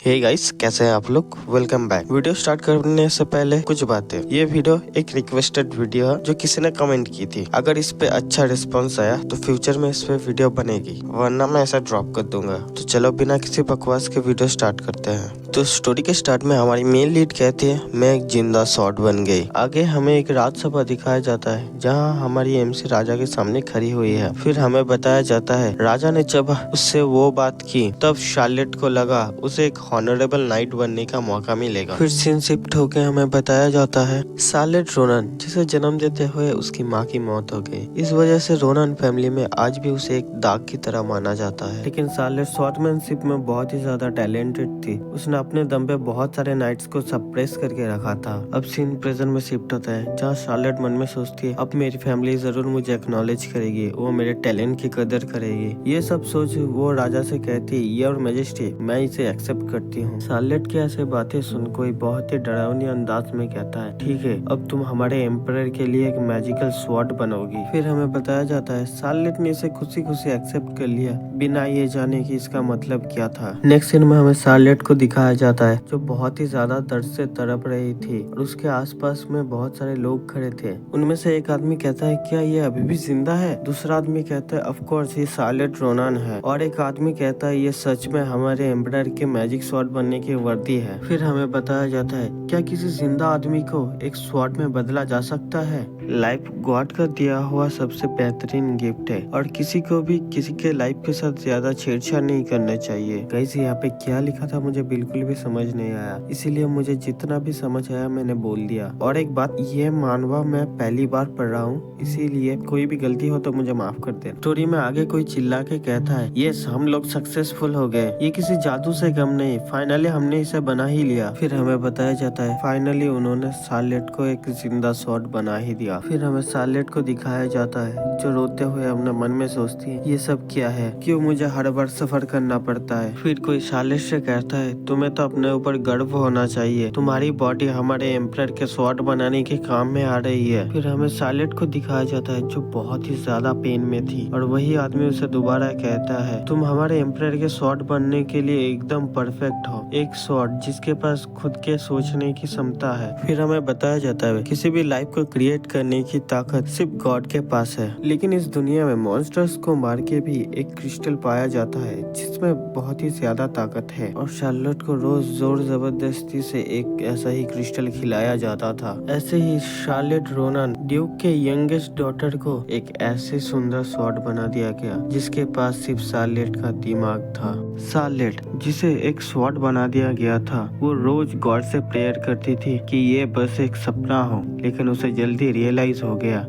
Hey guys, कैसे हैं आप लोग। Welcome back. वीडियो स्टार्ट करने से पहले कुछ बातें। ये वीडियो एक रिक्वेस्टेड वीडियो है जो किसी ने कमेंट की थी। अगर इस पे अच्छा रिस्पांस आया तो फ्यूचर में इस पे वीडियो बनेगी, वरना मैं ऐसा ड्रॉप कर दूंगा। तो चलो बिना किसी बकवास के वीडियो स्टार्ट करते हैं। तो स्टोरी के स्टार्ट में हमारी मेन लीड कहती है मैं एक जिंदा शॉट बन गई। आगे हमें एक राज्यसभा दिखाया जाता है जहाँ हमारी एमसी राजा के सामने खड़ी हुई है। फिर हमें बताया जाता है राजा ने जब उससे वो बात की तब शार्लेट को लगा उसे एक हॉनरेबल नाइट बनने का मौका मिलेगा। फिर सीन शिफ्ट होकर हमें बताया जाता है शार्लेट रोनन जिसे जन्म देते हुए उसकी माँ की मौत हो गई। इस वजह से रोनन फैमिली में आज भी उसे एक दाग की तरह माना जाता है। लेकिन शार्लेट स्वॉर्डमैनशिप में बहुत ही ज्यादा टैलेंटेड थी। उसने अपने दम पे बहुत सारे नाइट्स को सप्रेस करके रखा था। अब सीन प्रेजेंट में शिफ्ट होता है जहाँ शार्लेट मन में सोचती है अब मेरी फैमिली जरूर मुझे एक्नॉलेज करेगी, वो मेरे टैलेंट की कदर करेगी। ये सब सोच वो राजा से कहती है योर मैजेस्टी मैं इसे एक्सेप्ट करती हूँ। शार्लेट की ऐसे बातें सुन कोई बहुत ही डरावनी अंदाज में कहता है ठीक है अब तुम हमारे एम्परर के लिए एक मैजिकल स्वॉर्ड बनोगी। फिर हमें बताया जाता है शार्लेट ने इसे खुशी खुशी एक्सेप्ट कर लिया बिना ये जाने कि इसका मतलब क्या था। नेक्स्ट सीन में हमें शार्लेट को दिखाया जाता है जो बहुत ही ज्यादा दर्द से तड़प रही थी और उसके आसपास में बहुत सारे लोग खड़े थे। उनमें से एक आदमी कहता है क्या ये अभी भी जिंदा है। दूसरा आदमी कहता है ऑफ कोर्स ये शार्लेट रोनन है। और एक आदमी कहता है ये सच में हमारे एम्परर के मैजिक स्वॉर्ड बनने की वर्दी है। फिर हमें बताया जाता है क्या किसी जिंदा आदमी को एक स्वॉर्ड में बदला जा सकता है। लाइफ गॉड का दिया हुआ सबसे बेहतरीन गिफ्ट है और किसी को भी किसी के लाइफ के साथ ज्यादा छेड़छाड़ नहीं करना चाहिए। गाइस यहाँ पे क्या लिखा था मुझे बिल्कुल भी समझ नहीं आया, इसीलिए मुझे जितना भी समझ आया मैंने बोल दिया। और एक बात ये मानवा मैं पहली बार पढ़ रहा हूँ, इसीलिए कोई भी गलती हो तो मुझे माफ कर दे। स्टोरी में आगे कोई चिल्ला के कहता है यस हम लोग सक्सेसफुल हो गए, ये किसी जादू से कम नहीं, फाइनली हमने इसे बना ही लिया। फिर हमें बताया जाता है फाइनली उन्होंने शार्लेट को एक जिंदा शॉट बना ही दिया। फिर हमें शार्लेट को दिखाया जाता है जो रोते हुए अपने मन में सोचती है ये सब क्या है, क्यों मुझे हर बार सफर करना पड़ता है। फिर कोई शार्लेट से कहता है तुम्हें तो अपने ऊपर गर्व होना चाहिए, तुम्हारी बॉडी हमारे एम्परर के स्वॉर्ड बनाने के काम में आ रही है। फिर हमें शार्लेट को दिखाया जाता है जो बहुत ही ज्यादा पेन में थी और वही आदमी उसे दोबारा कहता है तुम हमारे एम्परर के स्वॉर्ड बनने के लिए एकदम परफेक्ट हो, एक स्वॉर्ड जिसके पास खुद के सोचने की क्षमता है। फिर हमें बताया जाता है किसी भी लाइफ को क्रिएट करने की ताकत सिर्फ गॉड के पास है, लेकिन इस दुनिया में मॉन्स्टर्स को मार के भी एक क्रिस्टल पाया जाता है जिसमें बहुत ही ज्यादा ताकत है और शार्लेट को रोज जोर जबरदस्ती से एक ऐसा ही क्रिस्टल खिलाया जाता था। ऐसे ही शार्लेट रोनन ड्यूक के यंगेस्ट डॉटर को एक ऐसे सुंदर स्वॉर्ड बना दिया गया जिसके पास सिर्फ शार्लेट का दिमाग था। शार्लेट जिसे एक स्वॉर्ड बना दिया गया था वो रोज गॉड से प्रेयर करती थी कि ये बस एक सपना हो, लेकिन उसे जल्दी रियलाइज हो गया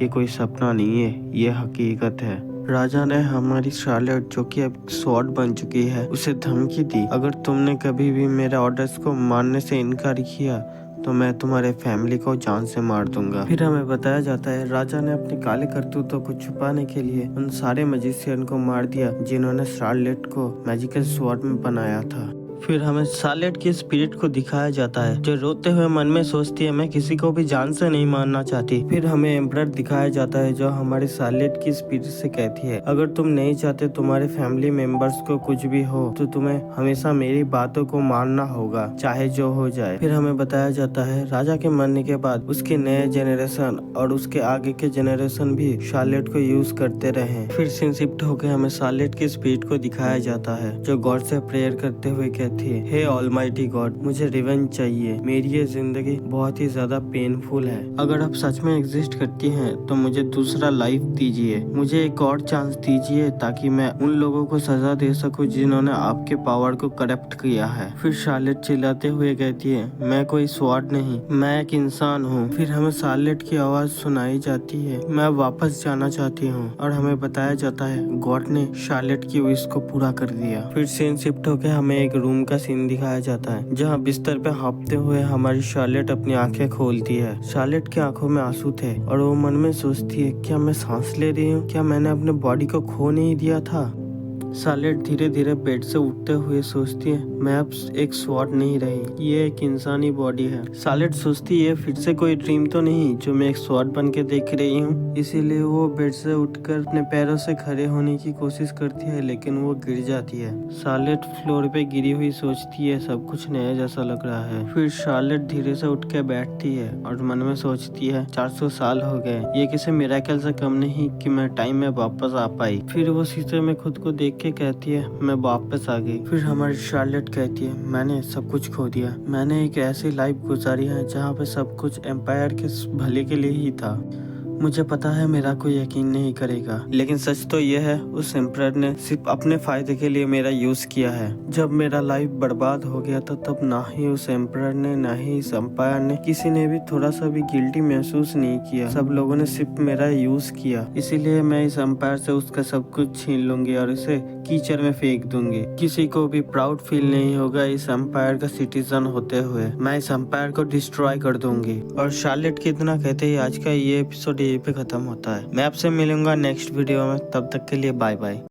ये कोई सपना नहीं है, ये हकीकत है। राजा ने हमारी शार्लेट जो कि अब स्वॉर्ड बन चुकी है उसे धमकी दी अगर तुमने कभी भी मेरे ऑर्डर्स को मानने से इनकार किया तो मैं तुम्हारे फैमिली को जान से मार दूंगा। फिर हमें बताया जाता है राजा ने अपने काले करतूतों को छुपाने के लिए उन सारे मैजिशियन को मार दिया जिन्होंने शार्लेट को मैजिकल स्वॉर्ड में बनाया था। फिर हमें शार्लेट की स्पिरिट को दिखाया जाता है जो रोते हुए मन में सोचती है मैं किसी को भी जान से नहीं मारना चाहती। फिर हमें एम्परर दिखाया जाता है जो हमारी शार्लेट की स्पिरिट से कहती है अगर तुम नहीं चाहते तुम्हारे फैमिली मेंबर्स को कुछ भी हो तो तुम्हें हमेशा मेरी बातों को मानना होगा चाहे जो हो जाए। फिर हमें बताया जाता है राजा के मरने के बाद उसके नए जेनरेशन और उसके आगे के जेनरेशन भी शार्लेट को यूज करते रहे। फिर सीन शिफ्ट होकर हमें शार्लेट की स्पिरिट को दिखाया जाता है जो गॉड से प्रेयर करते हुए हे ऑलमाइटी गॉड मुझे रिवेंज चाहिए, मेरी ये जिंदगी बहुत ही ज्यादा पेनफुल है, अगर आप सच में एग्जिस्ट करती हैं तो मुझे दूसरा लाइफ दीजिए, मुझे एक और चांस दीजिए ताकि मैं उन लोगों को सजा दे सकूं जिन्होंने आपके पावर को करप्ट किया है। फिर शार्लेट चिल्लाते हुए कहती है मैं कोई स्वॉर्ड नहीं मैं एक इंसान हूँ। फिर हमें शार्लेट की आवाज सुनाई जाती है मैं वापस जाना चाहती हूँ और हमें बताया जाता है गॉड ने शार्लेट की विश को पूरा कर दिया। फिर सीन शिफ्ट होकर हमें एक रूम का सीन दिखाया जाता है जहाँ बिस्तर पे हाँपते हुए हमारी शार्लेट अपनी आंखें खोलती है। शार्लेट की आंखों में आंसू थे और वो मन में सोचती है क्या मैं सांस ले रही हूँ, क्या मैंने अपने बॉडी को खो नहीं दिया था। शार्लेट धीरे धीरे बेड से उठते हुए सोचती है मैं अब एक स्वॉर्ड नहीं रही, ये एक इंसानी बॉडी है। शार्लेट सोचती है फिर से कोई ड्रीम तो नहीं जो मैं एक स्वॉर्ड बन के देख रही हूँ। इसीलिए वो बेड से उठकर अपने पैरों से खड़े होने की कोशिश करती है लेकिन वो गिर जाती है। शार्लेट फ्लोर पे गिरी हुई सोचती है सब कुछ नया जैसा लग रहा है। फिर शार्लेट धीरे से उठ के बैठती है और मन में सोचती है 400 साल हो गए, ये किसी मिरेकल से कम नहीं कि मैं टाइम में वापस आ पाई। फिर वो शीशे में खुद को देख के कहती है मैं वापस आ गई। फिर हमारी शार्लेट कहती है मैंने सब कुछ खो दिया, मैंने एक ऐसी लाइफ गुजारी है जहाँ पे सब कुछ एम्पायर के भले के लिए ही था। मुझे पता है मेरा कोई यकीन नहीं करेगा लेकिन सच तो यह है उस एम्पायर ने सिर्फ अपने फायदे के लिए मेरा यूज किया है। जब मेरा लाइफ बर्बाद हो गया था तब ना ही उस एम्पायर ने ना ही इस एम्पायर ने किसी ने भी थोड़ा सा भी गिल्टी महसूस नहीं किया। सब लोगों ने सिर्फ मेरा यूज किया। इसीलिए मैं इस एम्पायर से उसका सब कुछ छीन लूंगी और इसे कीचड़ में फेंक दूंगी। किसी को भी प्राउड फील नहीं होगा इस एम्पायर का सिटीजन होते हुए। मैं इस एम्पायर को डिस्ट्रॉय कर दूंगी। और शार्लेट के इतना कहते ही आज का ये एपिसोड यहीं पे खत्म होता है। मैं आपसे मिलूंगा नेक्स्ट वीडियो में, तब तक के लिए बाय बाय।